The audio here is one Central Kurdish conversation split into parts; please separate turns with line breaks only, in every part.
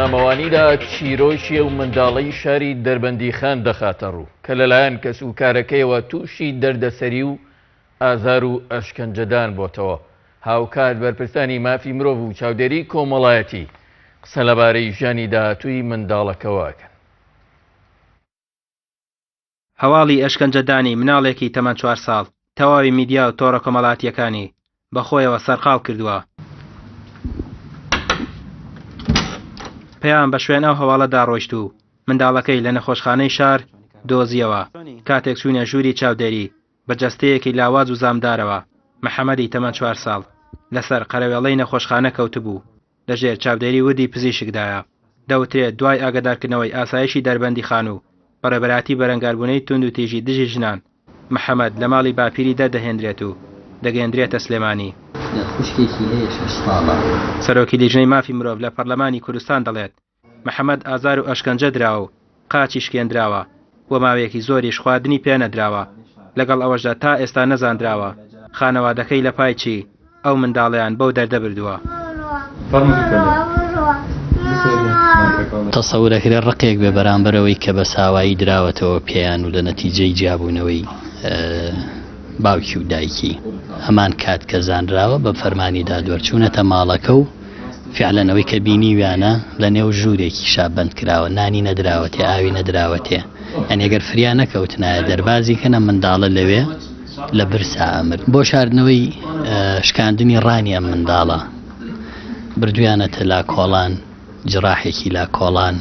بەرنامەوانیدا چیرۆشی و منداڵی شاری دەربەندی خان دەخاتە ڕوو کە لەلایەن کەس و کارەکەیەوە تووشی دەردەسەری و ئازار و ئەشکەنجەدان بۆتەوە. هاوکات بەرپرسانی مافی مرۆڤ و چاودێری کۆمەڵایەتی قسە لەبارەی ژیانی داهاتووی منداڵەکەوەکەن.
هەواڵی ئەشکەنجەدانی مناڵێکی تەمەن 4 ساڵ تەواوی میدیا و تۆڕە کۆمەڵایەتیەکانی بەخۆیەوە سەرقاڵ کردووە. پێیان بە شوێن ئەو هەواڵەدا ڕۆیشت و منداڵەکەی لە نەخۆشخانەی شار دۆزیەوە کاتێک چوونە ژووری چاودێری بە جەستەیەکی لاواز و زامدارەوە. محەممەدی تەمەن 4 ساڵ لەسەر قەرەوێڵەی نەخۆشخانە کەوتبوو لەژێر چاودێری وردی پزیشکدایە. دەوترێت دوای ئاگادارکردنەوەی ئاسایشی دەربەندی خان و بەڕێبەراتی بەرەنگاربوونەی تونند و تیژی دژی ژنان محەممەد لە ماڵی باپیری دەردەهێنرێت و دەگەێنرێتە سلێمانی. سەرۆکی لیژنەی مافی مرۆڤ لە پەرلەمانی کوردستان دەڵێت محەممەد ئازار و ئەشکەنجە دراوە و قاچی شکێنراوە و ماوەیەکی زۆریش خواردنی پێ نەدراوە. لەگەڵ ئەوەشدا تا ئێستا نەزاندراوە خانەوادەکەی لە پای چی ئەو منداڵیان بەو دەردە بردووە.
تەسەورەکرێ ڕقێک بێ بەرامبەرەوەی کە بە ساوایی دراوەتەوە پێیان و لە نەتیجەی جیابوونەوەی باوکی و دایکی هەمان کات کە زانراوە بە فەرمانی دادوەرچوونەتە ماڵەکە و فعلەنەوەی کە بینیویانە لە نێو ژوورێکی شابند کراوە نانی نەدراوەتێ ئاوی نەدراوەتێ ئەن ئەگەر فریا نەکەوتنایە دەربازی کەنە منداڵە لەوێ لە برسا ئەمر بۆ شاردنەوەی شکاندنی ڕانی ئەم منداڵە بردویانەتە لا کۆڵان جراحێکی لا کۆڵان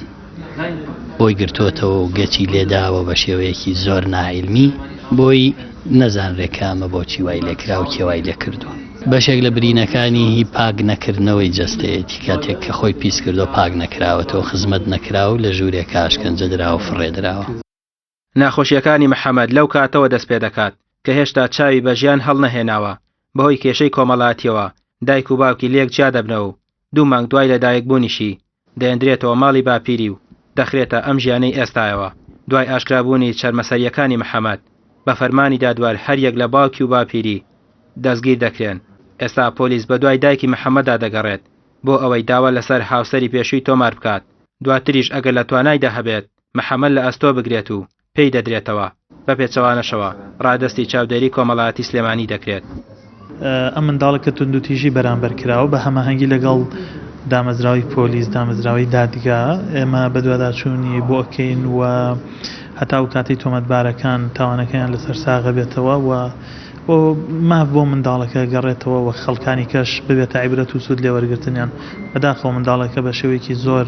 بۆی گرتوتەوە و گەچی لێداوە بە شێوەیەکی زۆر ناعیلمی بۆی نەزانرێکامە بۆچی وای لێکرا و کێوای لێکردووە. بەشێک لە برینەکانی هی پاک نەکردنەوەی جەستەیەتی کاتێک کە خۆی پیس کردو پاک نەکراوەتەوە خزمەت نەکراو لە ژوورێکە ئاشکەنجە دراوە فڕێدراوە.
ناخۆشیەکانی محەممەد لەو کاتەوە دەست پێ دەکات کە هێشتا چاوی بە ژیان هەڵ نەهێناوە بەهۆی کێشەی کۆمەڵایەتیەوە دایک و باوکی لێک جیا دەبنەوە و 2 مانگ دوای لە دایکبوونیشی دەێنرێتەوە ماڵی باپیری و دەخرێتە ئەم ژیانەی ئێستایەوە. دوای ئاشکرابوونی چەرمەسەریەکانی محەممەد بە فەرمانی دادوار هەریەک لە باوکی و باپیری دەستگیر دەکرێن. ئێستا پۆلیس بە دوای دایکی محەممەدا دەگەڕێت بۆ ئەوەی داوا لەسەر هاوسەری پێشووی تۆمار بکات. دواتریش ئەگەر لە توانایدا هەبێت محەممەد لە ئەستۆ بگرێت و پێی دەدرێتەوە بە پێچەوانەشەوە ڕادستی چاودێری کۆمەڵایەتی سلێمانی دەکرێت.
ئەم منداڵەکە تونند و تیژی بەرامبەر کراوە بە هەماهەنگی لەگەڵ دامەزراوی پۆلیس دامەزراوی دادگا ئێمە بەدواداچوونی بۆ ئەکەین و هەتا و کاتی تۆمەتبارەکان تاوانەکەیان لەسەر ساغە بێتەوە و ماف بۆ منداڵەکە گەڕێتەوە و خەڵکانی کەش ببێتە عیبرەت و سوود لێوەرگرتنیان بەداخەوە منداڵەکە بە شێوەیەکی زۆر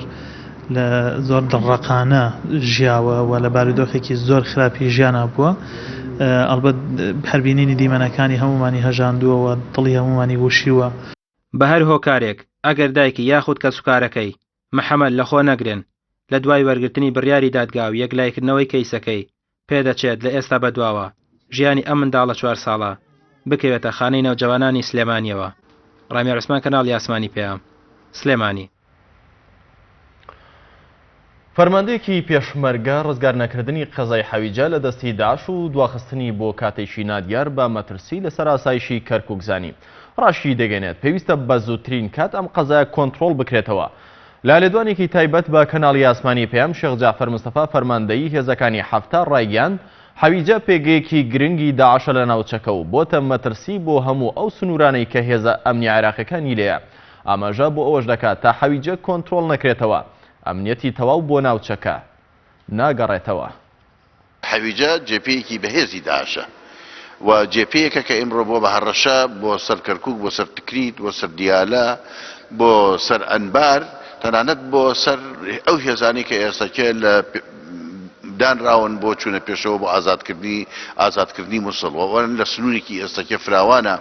دڵڕقانە ژیاوە و لە بارودۆخێکی زۆر خراپی ژیانە بووە. ئەلبەت هەربینینی دیمەنەکانی هەمومانی هەژاندووە و دڵی هەمومانی وشیوە.
بە هەر هۆکارێک ئەگەر دایکی یاخود کە سوکارەکەی محەممەد لەخۆ نەگرن لە دوای وەرگرتنی بڕیاری دادگا و یەکلایکردنەوەی کەیسەکەی پێدەچێت لە ئێستا بەدواوە ژیانی ئەم منداڵە 4 ساڵە بکەوێتە خانەی نەوجەوانانی سلێمانیەوە. ڕامیا عوسمان کەناڵی ئاسمانی پێیام سلێمانی.
فەرماندەیەکی پێشمەرگە ڕزگار نەکردنی قەزای حەویجە لە دەستی داعش و دواخستنی بۆ کاتێکی نادیار بە مەترسی لەسەر ئاسایشی کەرکووک زانی. ڕاشی دەگەنێت پێویستە بە زووترین کات ئەم قەزایە کۆنتڕۆڵ بکرێتەوە. لە لێدوانێکی تایبەت بە کەناڵی ئاسمانی پێیام شێخ جعفەر مستەفا فەرماندەیی هێزەکانی هەفتە ڕایگەیاند حەویجە پێگەیەکی گرنگی داعشە لە ناوچەکە و بۆتە مەترسی بۆ هەموو ئەو سنوورانەی کە هێزە ئەمنی عێراقیەکانی لێیە. ئاماژە بۆ ئەوەش دەکات تا حەویجە کۆنتڕۆڵ نەکرێتەوە ئەمنیەتی تەواو بۆ ناوچەکە ناگەڕێتەوە.
حەویجە جێپەیەکی بەهێزی داعشە و جێپەیەکە کە ئێمڕۆ بۆ بە هەڕەشە بۆ سەر کەرکووک بۆ سەر تکریت بۆ سەر دیالە بۆ سەر ئەنبار تەنانەت بۆ سەر ئەو هێزانی کە ئێستاکە لە دانراون بۆ چوونە پێشەوە بۆ ئازادکردنی موسڵەوە لە سنوورێکی ئێستاکە فراوانە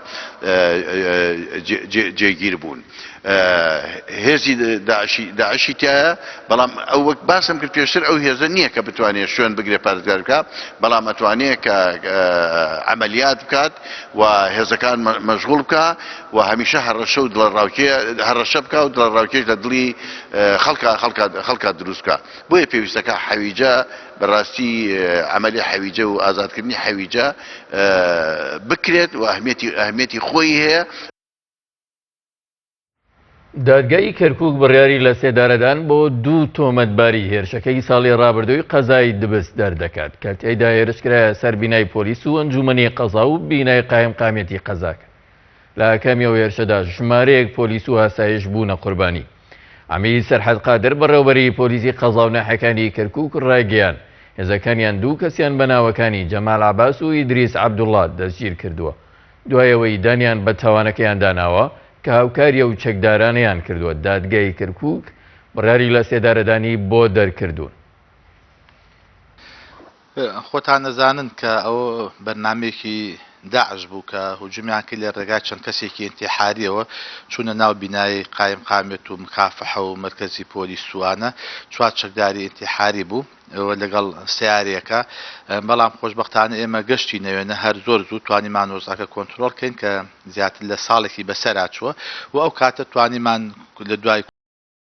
جێگیر بوون. هێزی داعشی تایە بەڵام ئەو وەک باسم کرد پێشتر ئەو هێزە نییە کە بتوانێت شوێن بگرێ پارێزگار بکات بەڵام ئەتوانێت کە عملیات بکات و هێزەکان مەشغوڵ بکە و هەمیشە هەڕەشە بکە و دڵڕاوکێش لە دڵی خەڵکا دروست بکە. بۆیە پێویستەکە حەویجە بەڕاستی عملی حەویجە و ئازادکردنی حەویجە بکرێت و ئەهمیەتی خۆی هەیە.
دادگای کەرکووک بڕیاری لە سێدارەدان بۆ دوو تۆمەتباری هێرشەکەی ساڵی ڕابردووی قەزای دبست دەردەکات کە تێیدا هێرشکرایە سەر بینای پۆلیس و ئەنجومەنی قەزا و بینای قایم قامێتی قەزاکە. لە کەمیەوە هێرشەدا ژمارەیەک پۆلیس و ئاسایش بوونە قوربانی. ئەمی سەرحەد قادر بەڕێوەبەری پۆلیسی قەزا و ناحەکانی کەرکووک ڕایگەیان هێزەکانیان دوو کەسیان بە ناوەکانی جەمال عەباس و ئیدریس عەبدوڵڵا دەستگیر کردووە دوایەوەی دانیان بە تاوانەکەیان داناوە کە هاوکاریە و چەکدارانیان کردووە. دادگای کەرکووک بڕیاری لە سێدارەدانی بۆ دەرکردوون.
خۆتان نەزانن کە ئەوە بەرنامێکی داعش بوو کە هجومیان کرد لە ڕێگای چەند کەسێکی ئینتیحاریەوە چوونە ناو بینایی قایم قامێت و مکافحە و مرکزی پۆلیسوانە چوار چەکداری ئینتیحاری بوو لەگەڵ سیارێکە بەڵام خۆشبەختانە ئێمە گەشتی نەوێنە هەر زۆر زوو توانیمان وەزعەکە کۆنتترۆلکەین کە زیاتر لە ساڵێکی بەسەرا چووە و ئەو کاتە توانیمان لە دوای